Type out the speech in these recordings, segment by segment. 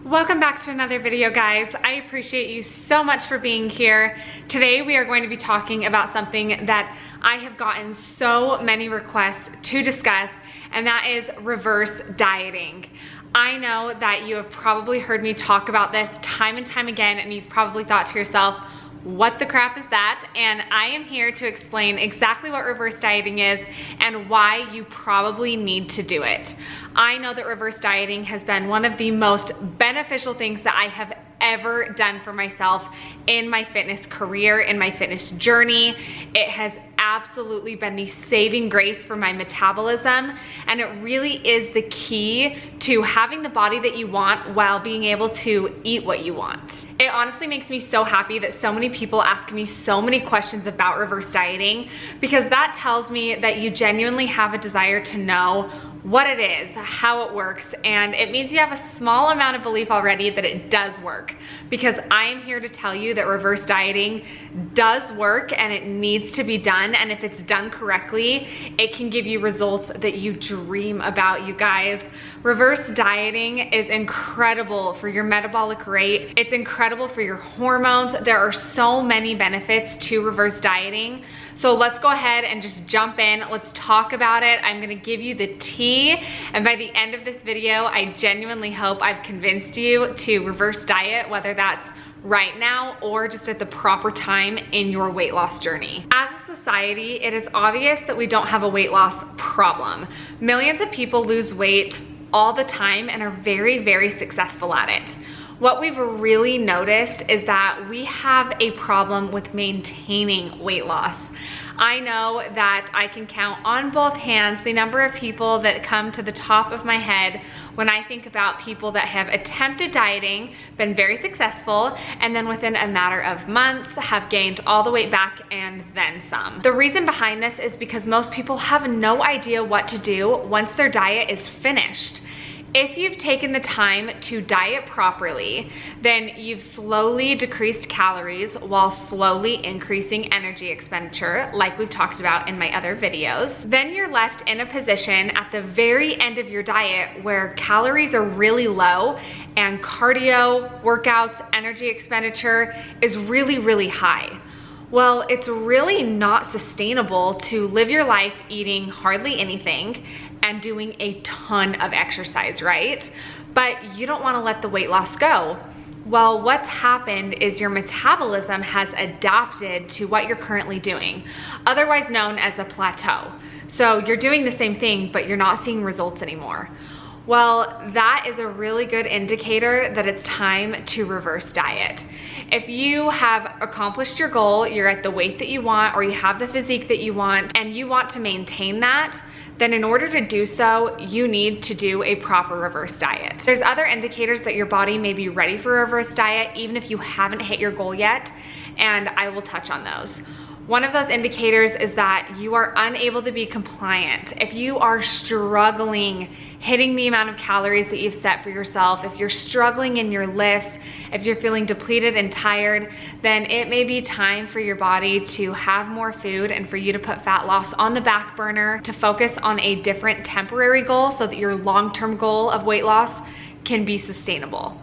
Welcome back to another video, guys. I appreciate you so much for being here. Today we are going to be talking about something that I have gotten so many requests to discuss, and that is reverse dieting. I know that you have probably heard me talk about this time and time again, and you've probably thought to yourself, what the crap is that? And I am here to explain exactly what reverse dieting is and why you probably need to do it. I know that reverse dieting has been one of the most beneficial things that I have ever done for myself in my fitness career, in my fitness journey. It has absolutely been the saving grace for my metabolism, and it really is the key to having the body that you want while being able to eat what you want. It honestly makes me so happy that so many people ask me so many questions about reverse dieting, because that tells me that you genuinely have a desire to know what it is, how it works, and it means you have a small amount of belief already that it does work, because I am here to tell you that reverse dieting does work and it needs to be done, and if it's done correctly, it can give you results that you dream about, you guys. Reverse dieting is incredible for your metabolic rate. It's incredible for your hormones. There are so many benefits to reverse dieting. So let's go ahead and just jump in. Let's talk about it. I'm gonna give you the tea, and by the end of this video, I genuinely hope I've convinced you to reverse diet, whether that's right now or just at the proper time in your weight loss journey. As a society, it is obvious that we don't have a weight loss problem. Millions of people lose weight all the time and are very, very successful at it. What we've really noticed is that we have a problem with maintaining weight loss. I know that I can count on both hands the number of people that come to the top of my head when I think about people that have attempted dieting, been very successful, and then within a matter of months have gained all the weight back and then some. The reason behind this is because most people have no idea what to do once their diet is finished. If you've taken the time to diet properly, then you've slowly decreased calories while slowly increasing energy expenditure, like we've talked about in my other videos. Then you're left in a position at the very end of your diet where calories are really low and cardio, workouts, energy expenditure is really, really high. Well, it's really not sustainable to live your life eating hardly anything and doing a ton of exercise, right? But you don't wanna let the weight loss go. Well, what's happened is your metabolism has adapted to what you're currently doing, otherwise known as a plateau. So you're doing the same thing, but you're not seeing results anymore. Well, that is a really good indicator that it's time to reverse diet. If you have accomplished your goal, you're at the weight that you want, or you have the physique that you want, and you want to maintain that, then in order to do so, you need to do a proper reverse diet. There's other indicators that your body may be ready for a reverse diet, even if you haven't hit your goal yet, and I will touch on those. One of those indicators is that you are unable to be compliant. If you are struggling hitting the amount of calories that you've set for yourself, if you're struggling in your lifts, if you're feeling depleted and tired, then it may be time for your body to have more food and for you to put fat loss on the back burner to focus on a different temporary goal so that your long-term goal of weight loss can be sustainable.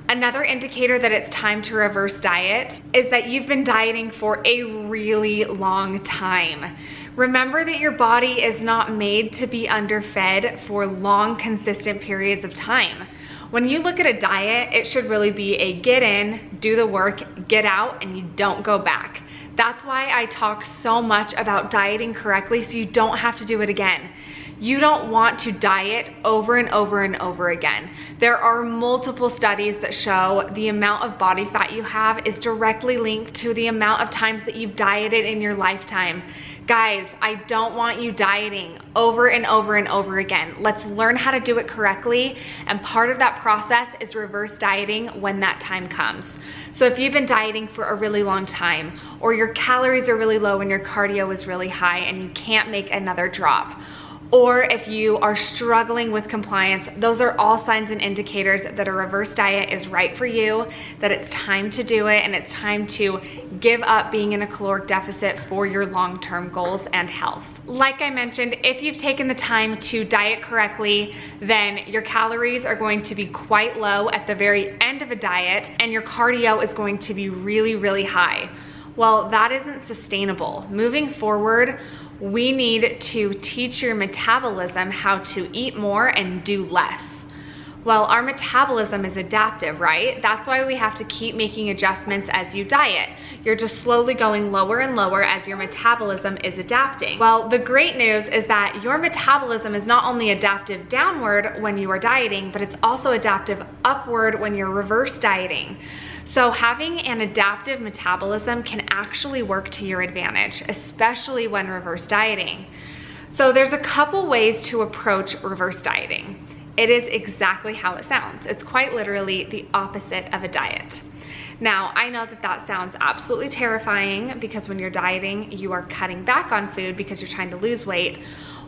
Another indicator that it's time to reverse diet is that you've been dieting for a really long time. Remember that your body is not made to be underfed for long, consistent periods of time. When you look at a diet, it should really be a get in, do the work, get out, and you don't go back. That's why I talk so much about dieting correctly, so you don't have to do it again. You don't want to diet over and over and over again. There are multiple studies that show the amount of body fat you have is directly linked to the amount of times that you've dieted in your lifetime. Guys, I don't want you dieting over and over and over again. Let's learn how to do it correctly, and part of that process is reverse dieting when that time comes. So if you've been dieting for a really long time, or your calories are really low and your cardio is really high and you can't make another drop, or if you are struggling with compliance, those are all signs and indicators that a reverse diet is right for you, that it's time to do it, and it's time to give up being in a caloric deficit for your long-term goals and health. Like I mentioned, if you've taken the time to diet correctly, then your calories are going to be quite low at the very end of a diet, and your cardio is going to be really, really high. Well, that isn't sustainable. Moving forward, we need to teach your metabolism how to eat more and do less. Well, our metabolism is adaptive, right? That's why we have to keep making adjustments as you diet. You're just slowly going lower and lower as your metabolism is adapting. Well, the great news is that your metabolism is not only adaptive downward when you are dieting, but it's also adaptive upward when you're reverse dieting. So having an adaptive metabolism can actually work to your advantage, especially when reverse dieting. So there's a couple ways to approach reverse dieting. It is exactly how it sounds. It's quite literally the opposite of a diet. Now, I know that that sounds absolutely terrifying because when you're dieting, you are cutting back on food because you're trying to lose weight.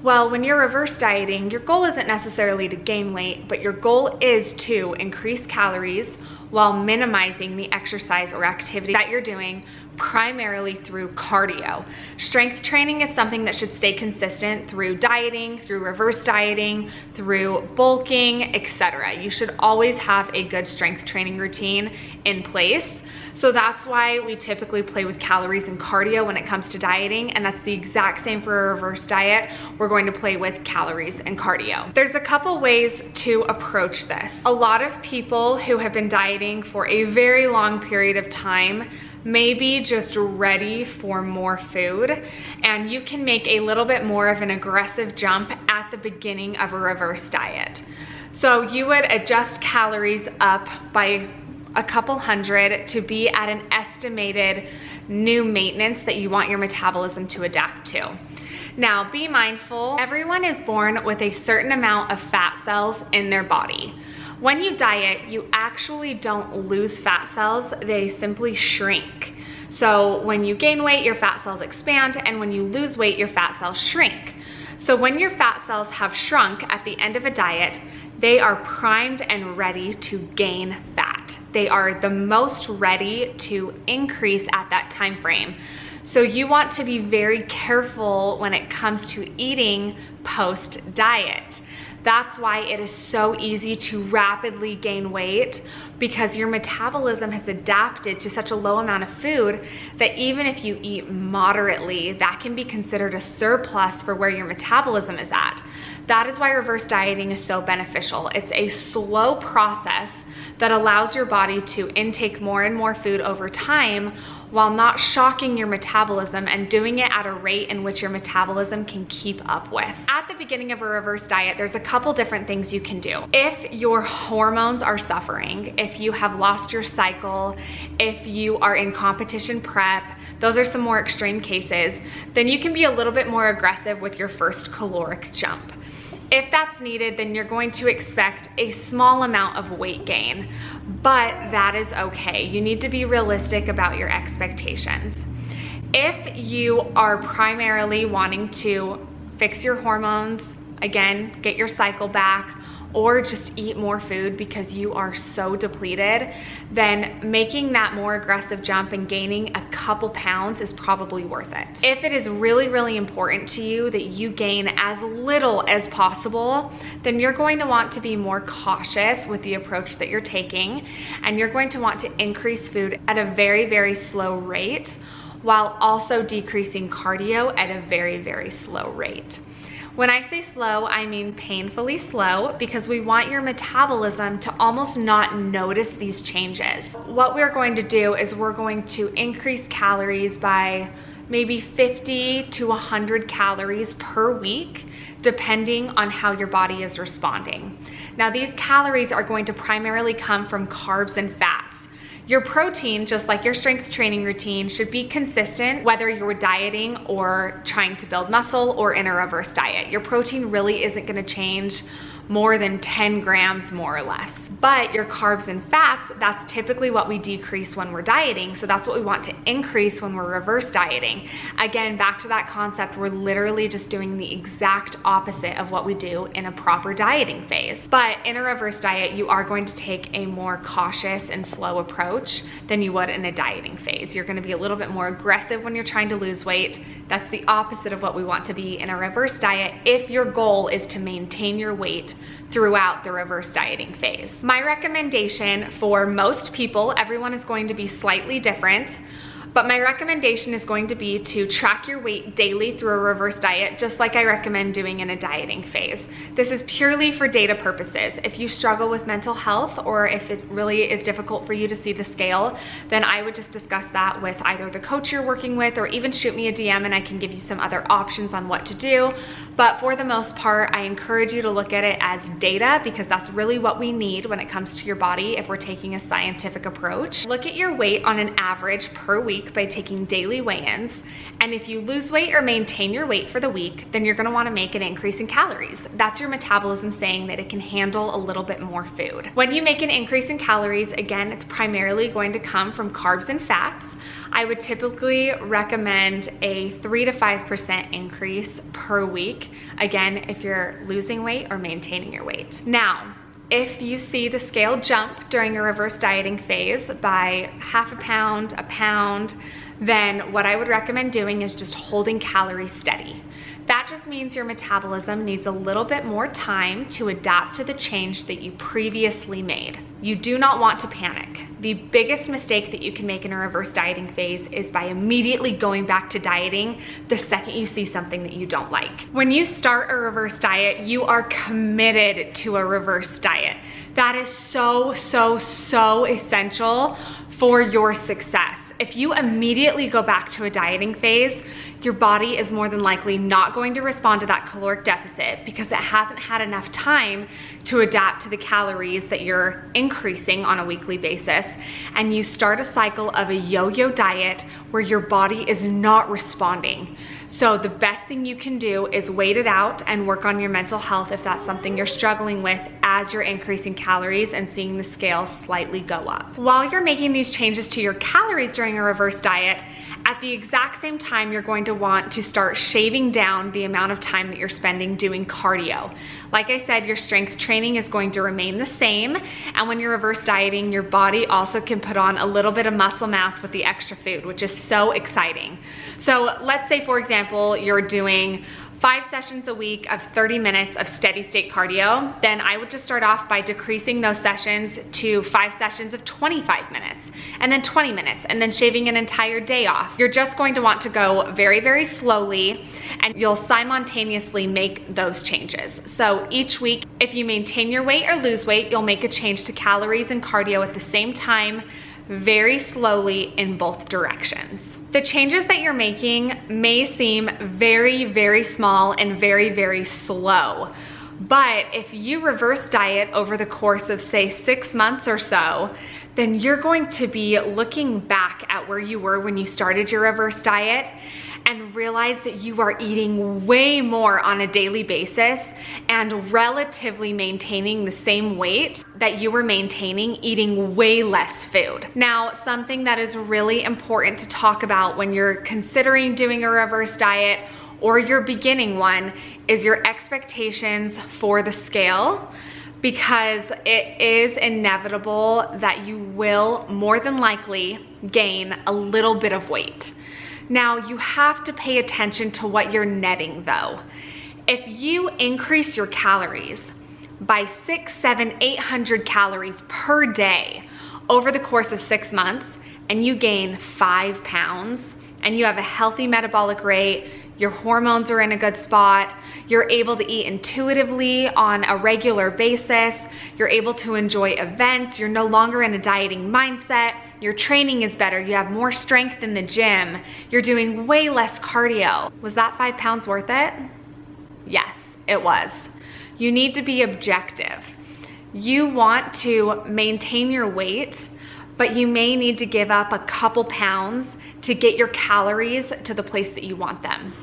Well, when you're reverse dieting, your goal isn't necessarily to gain weight, but your goal is to increase calories while minimizing the exercise or activity that you're doing, primarily through cardio. Strength training is something that should stay consistent through dieting, through reverse dieting, through bulking, etc. You should always have a good strength training routine in place. So that's why we typically play with calories and cardio when it comes to dieting, and that's the exact same for a reverse diet. We're going to play with calories and cardio. There's a couple ways to approach this. A lot of people who have been dieting for a very long period of time may be just ready for more food, and you can make a little bit more of an aggressive jump at the beginning of a reverse diet. So you would adjust calories up by a couple hundred to be at an estimated new maintenance that you want your metabolism to adapt to. Now, be mindful, everyone is born with a certain amount of fat cells in their body. When you diet, you actually don't lose fat cells, they simply shrink. So when you gain weight, your fat cells expand, and when you lose weight, your fat cells shrink. So when your fat cells have shrunk at the end of a diet, they are primed and ready to gain fat. They are the most ready to increase at that time frame. So you want to be very careful when it comes to eating post-diet. That's why it is so easy to rapidly gain weight, because your metabolism has adapted to such a low amount of food that even if you eat moderately, that can be considered a surplus for where your metabolism is at. That is why reverse dieting is so beneficial. It's a slow process that allows your body to intake more and more food over time while not shocking your metabolism, and doing it at a rate in which your metabolism can keep up with. At the beginning of a reverse diet, there's a couple different things you can do. If your hormones are suffering, if you have lost your cycle, if you are in competition prep, those are some more extreme cases, then you can be a little bit more aggressive with your first caloric jump. If that's needed, then you're going to expect a small amount of weight gain, but that is okay. You need to be realistic about your expectations. If you are primarily wanting to fix your hormones, again, get your cycle back, or just eat more food because you are so depleted, then making that more aggressive jump and gaining a couple pounds is probably worth it. If it is really, really important to you that you gain as little as possible, then you're going to want to be more cautious with the approach that you're taking, and you're going to want to increase food at a very, very slow rate while also decreasing cardio at a very, very slow rate. When I say slow, I mean painfully slow, because we want your metabolism to almost not notice these changes. What we're going to do is we're going to increase calories by maybe 50 to 100 calories per week, depending on how your body is responding. Now, these calories are going to primarily come from carbs and fats. Your protein, just like your strength training routine, should be consistent whether you're dieting or trying to build muscle or in a reverse diet. Your protein really isn't going to change more than 10 grams more or less. But your carbs and fats, that's typically what we decrease when we're dieting. So that's what we want to increase when we're reverse dieting. Again, back to that concept, we're literally just doing the exact opposite of what we do in a proper dieting phase. But in a reverse diet, you are going to take a more cautious and slow approach than you would in a dieting phase. You're going to be a little bit more aggressive when you're trying to lose weight. That's the opposite of what we want to be in a reverse diet if your goal is to maintain your weight throughout the reverse dieting phase. My recommendation for most people, everyone is going to be slightly different, but my recommendation is going to be to track your weight daily through a reverse diet, just like I recommend doing in a dieting phase. This is purely for data purposes. If you struggle with mental health, or if it really is difficult for you to see the scale, then I would just discuss that with either the coach you're working with, or even shoot me a DM and I can give you some other options on what to do. But for the most part, I encourage you to look at it as data, because that's really what we need when it comes to your body if we're taking a scientific approach. Look at your weight on an average per week by taking daily weigh-ins, and if you lose weight or maintain your weight for the week, then you're going to want to make an increase in calories. That's your metabolism saying that it can handle a little bit more food. When you make an increase in calories, again, it's primarily going to come from carbs and fats. I would typically recommend a 3 to 5% increase per week, again, if you're losing weight or maintaining your weight. Now, if you see the scale jump during a reverse dieting phase by half a pound, then what I would recommend doing is just holding calories steady. That just means your metabolism needs a little bit more time to adapt to the change that you previously made. You do not want to panic. The biggest mistake that you can make in a reverse dieting phase is by immediately going back to dieting the second you see something that you don't like. When you start a reverse diet, you are committed to a reverse diet. That is so essential for your success. If you immediately go back to a dieting phase, your body is more than likely not going to respond to that caloric deficit because it hasn't had enough time to adapt to the calories that you're increasing on a weekly basis. And you start a cycle of a yo-yo diet where your body is not responding. So the best thing you can do is wait it out and work on your mental health if that's something you're struggling with as you're increasing calories and seeing the scale slightly go up. While you're making these changes to your calories during a reverse diet, at the exact same time, you're going to want to start shaving down the amount of time that you're spending doing cardio. Like I said, your strength training is going to remain the same. And when you're reverse dieting, your body also can put on a little bit of muscle mass with the extra food, which is so exciting. So let's say, for example, you're doing 5 sessions a week of 30 minutes of steady state cardio, then I would just start off by decreasing those sessions to 5 sessions of 25 minutes, and then 20 minutes, and then shaving an entire day off. You're just going to want to go very slowly, and you'll simultaneously make those changes. So each week, if you maintain your weight or lose weight, you'll make a change to calories and cardio at the same time, very slowly in both directions. The changes that you're making may seem very small and very slow, but if you reverse diet over the course of, say, 6 months or so, then you're going to be looking back at where you were when you started your reverse diet and realize that you are eating way more on a daily basis and relatively maintaining the same weight that you were maintaining eating way less food. Now, something that is really important to talk about when you're considering doing a reverse diet or you're beginning one is your expectations for the scale, because it is inevitable that you will more than likely gain a little bit of weight. Now, you have to pay attention to what you're netting though. If you increase your calories by 600, 700, 800 calories per day over the course of 6 months, and you gain 5 pounds, and you have a healthy metabolic rate, your hormones are in a good spot, you're able to eat intuitively on a regular basis, you're able to enjoy events, you're no longer in a dieting mindset, your training is better, you have more strength in the gym, you're doing way less cardio. Was that 5 pounds worth it? Yes, it was. You need to be objective. You want to maintain your weight, but you may need to give up a couple pounds to get your calories to the place that you want them.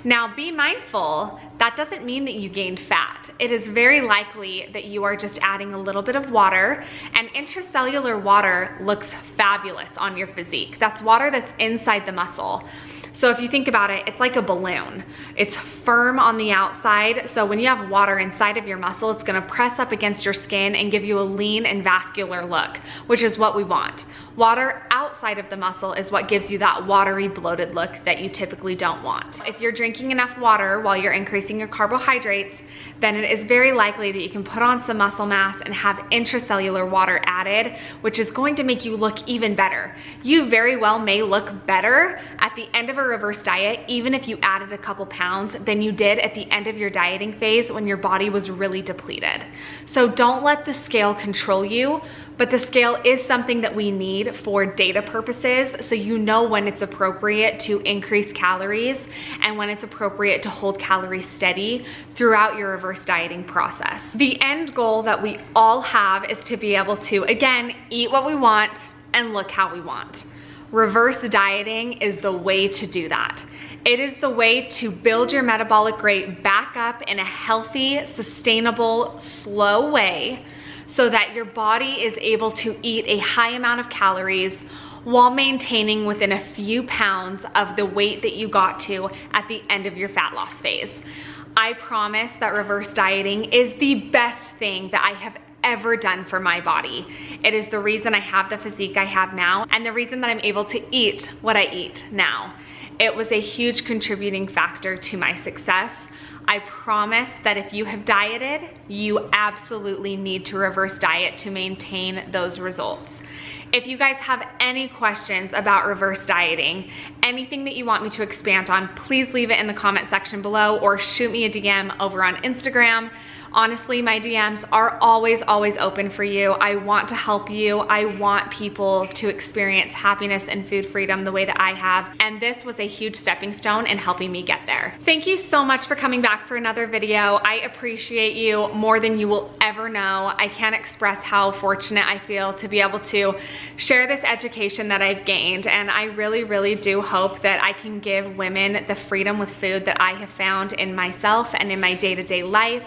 Now be mindful, that doesn't mean that you gained fat. It is very likely that you are just adding a little bit of water, and intracellular water looks fabulous on your physique. That's water that's inside the muscle. So if you think about it, it's like a balloon. It's firm on the outside, so when you have water inside of your muscle, it's gonna press up against your skin and give you a lean and vascular look, which is what we want. Water outside of the muscle is what gives you that watery, bloated look that you typically don't want. If you're drinking enough water while you're increasing your carbohydrates, then it is very likely that you can put on some muscle mass and have intracellular water added, which is going to make you look even better. You very well may look better at the end of a reverse diet, even if you added a couple pounds, than you did at the end of your dieting phase when your body was really depleted. So don't let the scale control you, but the scale is something that we need for data purposes, so you know when it's appropriate to increase calories and when it's appropriate to hold calories steady throughout your reverse dieting process. The end goal that we all have is to be able to, again, eat what we want and look how we want. Reverse dieting is the way to do that. It is the way to build your metabolic rate back up in a healthy, sustainable, slow way, so that your body is able to eat a high amount of calories while maintaining within a few pounds of the weight that you got to at the end of your fat loss phase. I promise that reverse dieting is the best thing that I have ever done for my body. It is the reason I have the physique I have now, and the reason that I'm able to eat what I eat now. It was a huge contributing factor to my success. I promise that if you have dieted, you absolutely need to reverse diet to maintain those results. If you guys have any questions about reverse dieting, anything that you want me to expand on, please leave it in the comment section below or shoot me a DM over on Instagram. Honestly, my DMs are always open for you. I want to help you. I want people to experience happiness and food freedom the way that I have. And this was a huge stepping stone in helping me get there. Thank you so much for coming back for another video. I appreciate you more than you will ever know. I can't express how fortunate I feel to be able to share this education that I've gained. And I really do hope that I can give women the freedom with food that I have found in myself and in my day-to-day life.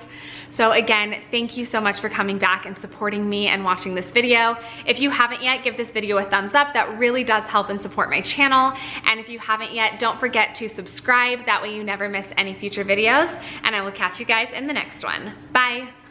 So again, thank you so much for coming back and supporting me and watching this video. If you haven't yet, give this video a thumbs up. That really does help and support my channel. And if you haven't yet, don't forget to subscribe. That way you never miss any future videos. And I will catch you guys in the next one. Bye.